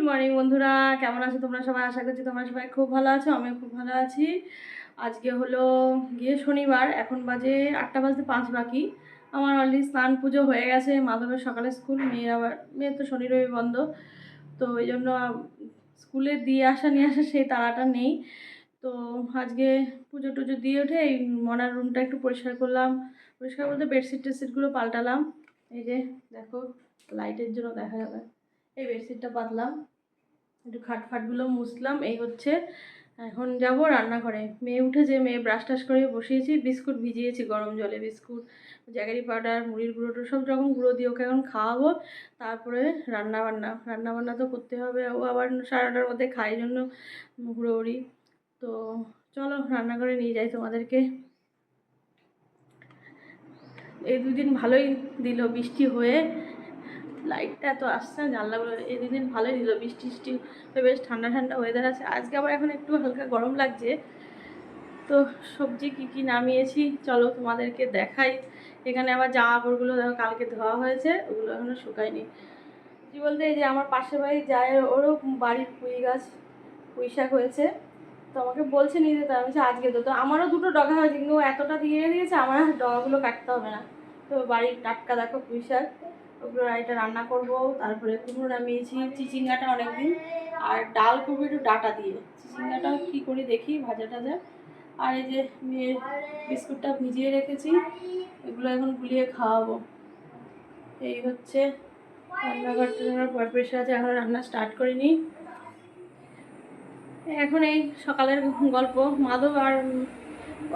Morning বন্ধুরা, কেমন আছো তোমরা সবাই? আশা করছি তোমরা সবাই খুব ভালো আছো। আমিও খুব ভালো আছি। আজকে হলো গিয়ে শনিবার, এখন বাজে 8টা বাজতে 5 বাকি। আমার অলরেডি স্নান পুজো হয়ে গেছে। মাধবের সকালে স্কুল, মেয়ের তো শনি রবি বন্ধ, তো এই জন্য স্কুলে দিয়ে আসা নিয়ে আসা সেই তাড়াটা নেই। তো আজকে পুজো টুজো দিয়ে উঠে এই মনার রুমটা একটু পরিষ্কার করলাম। পরিষ্কার বলতে বেডশিট টেডশিটগুলো পাল্টালাম। এই যে দেখো, লাইটের জন্য দেখা যাবে, এই বেডশিটটা পাতলাম, একটু খাটফাটগুলো মুছলাম। এই হচ্ছে, এখন যাব রান্নাঘরে। মেয়ে উঠেছে, মেয়ে ব্রাশ টাশ করে বসিয়েছি। বিস্কুট ভিজিয়েছি গরম জলে, বিস্কুট, জ্যাগারি পাউডার, মুড়ির গুঁড়ো, সব রকম গুঁড়ো দিয়ে ওকে এখন খাওয়াবো। তারপরে রান্নাবান্না তো করতে হবে। ও আবার 9:30টার মধ্যে খায়, জন্য হুড়োহুড়ি। তো চলো রান্নাঘরে নিয়ে যাই তোমাদেরকে। এই দুদিন ভালোই দিল বৃষ্টি হয়ে, লাইটটা এত আসছে না, জানলাগুলো। এই দুদিন ভালোই দিল বৃষ্টি টিষ্টি, বেশ ঠান্ডা ঠান্ডা ওয়েদার আছে। আজকে আবার এখন একটু হালকা গরম লাগছে। তো সবজি কি কি নামিয়েছি চলো তোমাদেরকে দেখাই। এখানে আবার জামা কাপড়গুলো দেখো কালকে ধোয়া হয়েছে, ওগুলো এখনো শুকায়নি। কি বলতে, এই যে আমার পাশের বাড়ি যায়, ওরও বাড়ির পুঁই শাক হয়েছে। তো আমাকে বলছে নিয়ে যেতে, আমি আজকে তো আমারও দুটো ডগা হয়েছে, কিন্তু এতটা দিয়ে দিয়েছে আমার আর ডগাগুলো কাটতে হবে না। তো বাড়ির টাটকা দেখো পুঁই শাক, ওগুলো এটা রান্না করব। তারপরে কুমড়ো নামিয়েছি, চিচিঙ্গাটা অনেকদিন, আর ডাল করবো একটু ডাটা দিয়ে। চিচিঙ্গাটাও কী করি দেখি, ভাজা টাজা। আর এই যে মেয়ের বিস্কুটটা ভিজিয়ে রেখেছি, এগুলো এখন গুলিয়ে খাওয়াবো। এই হচ্ছে রান্নাঘরটা পরিষ্কার আছে, এখন রান্না স্টার্ট করিনি। এখন এই সকালের গল্প, মাধব আর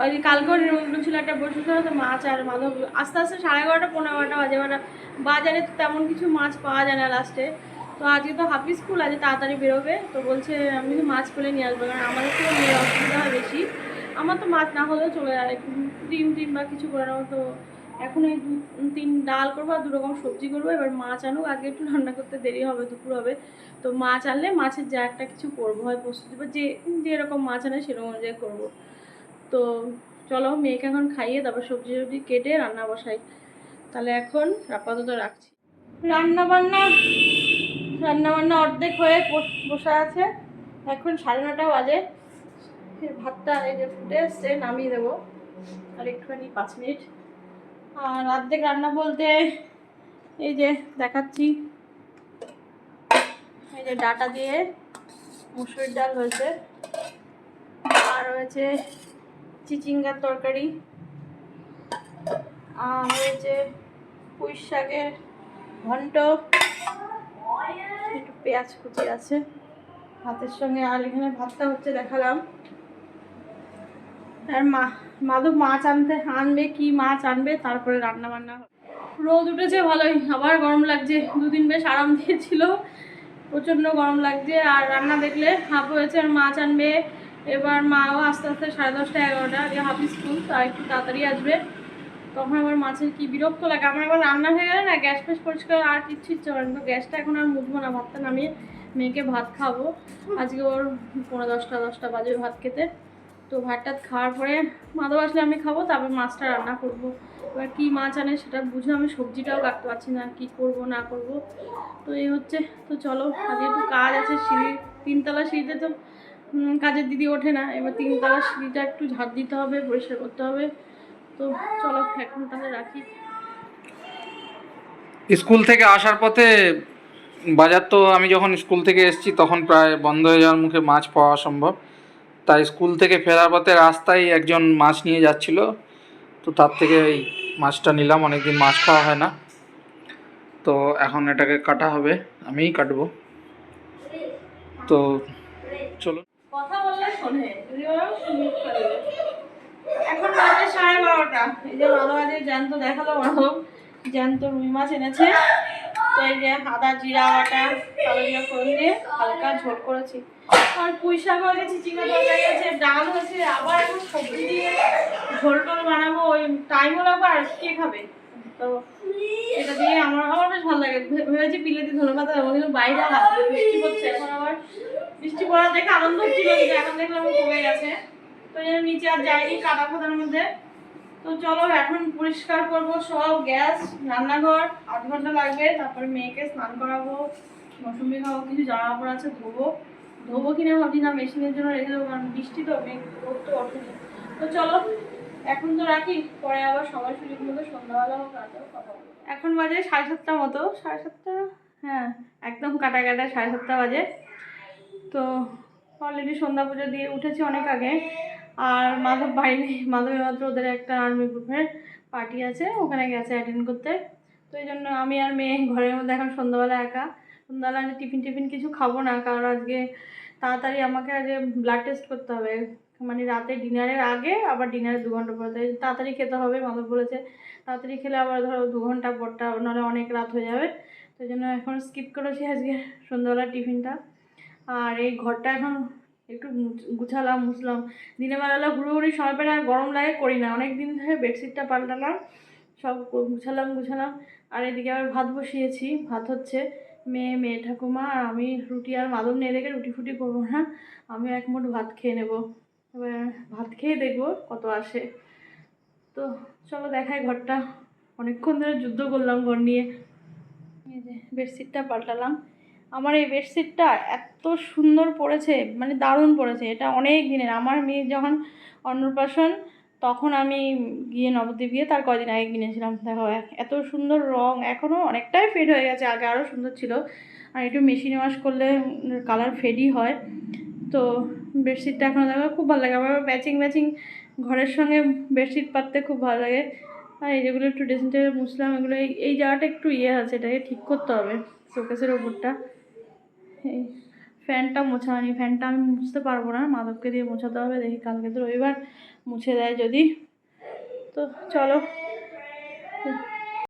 ওই কালকেও নিমন্ত্রণ ছিল একটা বসে তো মাছ আর মাধব আস্তে আস্তে 11:30 15:00 বাজে। মানে বাজারে তো তেমন কিছু মাছ পাওয়া যায় না লাস্টে। তো আজকে তো হাফি স্কুল, আজকে তাড়াতাড়ি বেরোবে। তো বলছে আমি মাছ পেলে নিয়ে আসবো, কারণ আমাদের তো মেয়ের অসুবিধা হয় বেশি। আমার তো মাছ না হলেও চলে যায়, ডিম বা কিছু করে নেবো। তো এখন এই 3 ডাল করবো আর 2 রকম সবজি করবো। এবার মাছ আনুক, আগে একটু রান্না করতে দেরি হবে, দুপুর হবে। তো মাছ আনলে মাছের যা একটা কিছু করবো, হয় প্রস্তুতি বা যেরকম মাছ আনে সেরকম অনুযায়ী করবো। তো চলো মেয়েকে এখন খাইয়ে তারপর সবজি সবজি কেটে রান্না বসাই। তাহলে এখন আপাতত রাখছি। রান্নাবান্না রান্নাবান্না অর্ধেক হয়ে বসে আছে। এখন 9:30 বাজে। ভাতটা এই যে ফুটে এসছে, নামিয়ে দেবো আর একটুখানি 5 মিনিট। আর অর্ধেক রান্না বলতে এই যে দেখাচ্ছি, এই যে ডাটা দিয়ে মুসুরির ডাল হয়েছে, আর হয়েছে চিচিঙ্গার তরকারি, আর হয়েছে পুঁই শাকের ঘন্ট, একটু পেঁয়াজ কুচি আছে ভাতের সঙ্গে। আর এখানে ভাতটা হচ্ছে দেখালাম। আর মাধব মাছ আনবে, কি মাছ আনবে, তারপরে রান্না বান্না হবে। রোদ উঠেছে ভালোই, আবার গরম লাগছে। দুদিন বেশ আরাম দিয়েছিল, প্রচণ্ড গরম লাগছে। আর রান্না দেখলে হাফ হয়েছে, আর মাছ আনবে। এবার মাও আস্তে আস্তে 10:30 11টা, আগে হাফ স্কুল, তাই একটু তাড়াতাড়ি আসবে। তখন আবার মাছের কি বিরক্ত লাগে। আমার আবার রান্না হয়ে গেলে না, গ্যাস ফ্যাস পরিষ্কার আর কিচ্ছু ইচ্ছে করে না। তো গ্যাসটা এখন আর মুছবো না, ভাতটা নামিয়ে মেয়েকে ভাত খাবো। আজকে ওর 10:45 বাজে ভাত খেতে। তো ভাতটা খাওয়ার পরে মাধব আসলে আমি খাবো, তারপর মাছটা রান্না করব। এবার কী মাছ আনে সেটা বুঝে আমি সবজিটাও কাটতে পারছি না, কি করব না করব। তো এই হচ্ছে। তো চলো, আজকে একটু কাজ আছে। সিঁড়ি 3তলা সিঁড়িতে তো কাজের দিদি ওঠে না। এবার 3তলা সিঁড়িটা একটু ঝাড় দিতে হবে, পরিষ্কার করতে হবে। তো চলো এখন তাহলে রাখি। স্কুল থেকে আসার পথে বাজার তো আমি যখন স্কুল থেকে এসেছি তখন প্রায় বন্ধ হয়ে যাওয়ার মুখে, মাছ পাওয়া সম্ভব। তাই স্কুল থেকে ফেরার পথে রাস্তায় একজন মাছ নিয়ে যাচ্ছিল, তো তার থেকে এই মাছটা নিলাম। অনেকদিন মাছ খাওয়া হয় না, তো এখন এটাকে কাটা হবে, আমিই কাটবো। তো চলো। কথা বললে শোনে, যদি ওরা মিট করে দেবে। এখন বাজে 12:30। এই যে মাধব আজকে জ্যান্ত দেখালো, মাধব জ্যান্ত রুই মাছ এনেছে। তো এই যে আদা জিরা বাটা, কালো জিরা ফোড়ন দিয়ে হালকা ঝোল করেছি। আর পুঁই শাক হয়ে গেছে, চিকেন তরকারি আছে, ডাল হয়েছে, আবার এখন সবজি দিয়ে ঝোল টোল বানাবো। ওই টাইমও লাগবে, আর কে খাবে। তো এটা দিয়ে আমার বেশ ভালো লাগে। ভেবেছি বিলেতি ধনেপাতা দেবো, কিন্তু বাইরে বৃষ্টি পড়ছে। এখন আবার বৃষ্টি পড়া দেখে আনন্দ হচ্ছিল, কিন্তু এখন দেখলাম কমে গেছে। তো এই জন্য নিচে আর যাইনি কাদা ফাদার মধ্যে। তো চলো এখন পরিষ্কার করবো সব, গ্যাস, রান্নাঘর। 8 ঘন্টা লাগবে, তারপরে মেয়েকে স্নান করাবো। মৌসুমি খাবো, কিছু জামা কাপড় আছে ধোবো কিনা ভাবছি, না মেশিনের জন্য রেখে দেবো, কারণ বৃষ্টি তো রোদ তো ওঠেনি। তো চলো এখন তো রাখি, পরে আবার সময় সুযোগ মতো সন্ধ্যাবেলা হোক রাতেও কথা বলবো। এখন বাজে 7:30 মতো, 7:30, হ্যাঁ একদম কাটা 7:30 বাজে। তো অলরেডি সন্ধ্যা পুজো দিয়ে উঠেছি অনেক আগে। আর মাধব বাড়ি নেই, মাধব মাত্র ওদের একটা আর্মি গ্রুপের পার্টি আছে, ওখানে গেছে অ্যাটেন্ড করতে। তো এই জন্য আমি আর মেয়ে ঘরের মধ্যে এখন সন্ধ্যাবেলা একা। সন্ধ্যাবেলা আজকে টিফিন কিছু খাবো না, কারণ আজকে তাড়াতাড়ি আমাকে আজকে ব্লাড টেস্ট করতে হবে, মানে রাতে ডিনারের আগে আবার ডিনারের 2 ঘন্টা পরে, তাই তাড়াতাড়ি খেতে হবে। মাধব বলেছে তাড়াতাড়ি খেলে আবার ধরো 2 ঘন্টা পরটা নাহলে অনেক রাত হয়ে যাবে। তো জন্য এখন স্কিপ করেছি আজকে সন্ধ্যাবেলার টিফিনটা। আর এই ঘরটা এখন একটু মুছলাম। দিনের বেলা ঘুরোঘুরি সময় পেলে আর গরম লাগে করি না, অনেক দিন ধরে বেডশিটটা পাল্টালাম, সব গুছালাম। আর এদিকে আবার ভাত বসিয়েছি, ভাত হচ্ছে। মেয়ে ঠাকুমা আর আমি রুটি, আর মাদুর নিয়ে দেখে রুটি ফুটি করবো না, আমি এক মুঠ ভাত খেয়ে নেবো। এবার ভাত খেয়ে দেখবো কত আসে। তো চলো দেখাই ঘরটা, অনেকক্ষণ ধরে যুদ্ধ করলাম ঘর নিয়ে। এই যে বেডশিটটা পাল্টালাম। আমার এই বেডশিটটা এত সুন্দর পড়েছে, মানে দারুণ পড়েছে। এটা অনেক দিনের, আমার মেয়ে যখন অন্নপ্রাশন তখন আমি গিয়ে নবদ্বীপ গিয়ে তার কদিন আগে কিনেছিলাম। দেখো এত সুন্দর রং, এখনও অনেকটাই ফেড হয়ে গেছে, আগে আরও সুন্দর ছিল। আর একটু মেশিনে ওয়াশ করলে কালার ফেডই হয়। তো বেডশিটটা এখনও দেখো খুব ভালো লাগে আমার, ম্যাচিং ঘরের সঙ্গে বেডশিট পাততে খুব ভালো লাগে। আর এই যেগুলো একটু ড্রেসিং টেবিল মুছলাম, এগুলো এই জায়গাটা একটু আছে, এটাকে ঠিক করতে হবে, শোকেসের ওপরটা। এই ফ্যানটা মোছা হয়নি, ফ্যানটা আমি মুছতে পারবো না, মাধবকে দিয়ে মোছাতে হবে, দেখি কালকে তো রবিবার মুছে দেয় যদি। তো চলো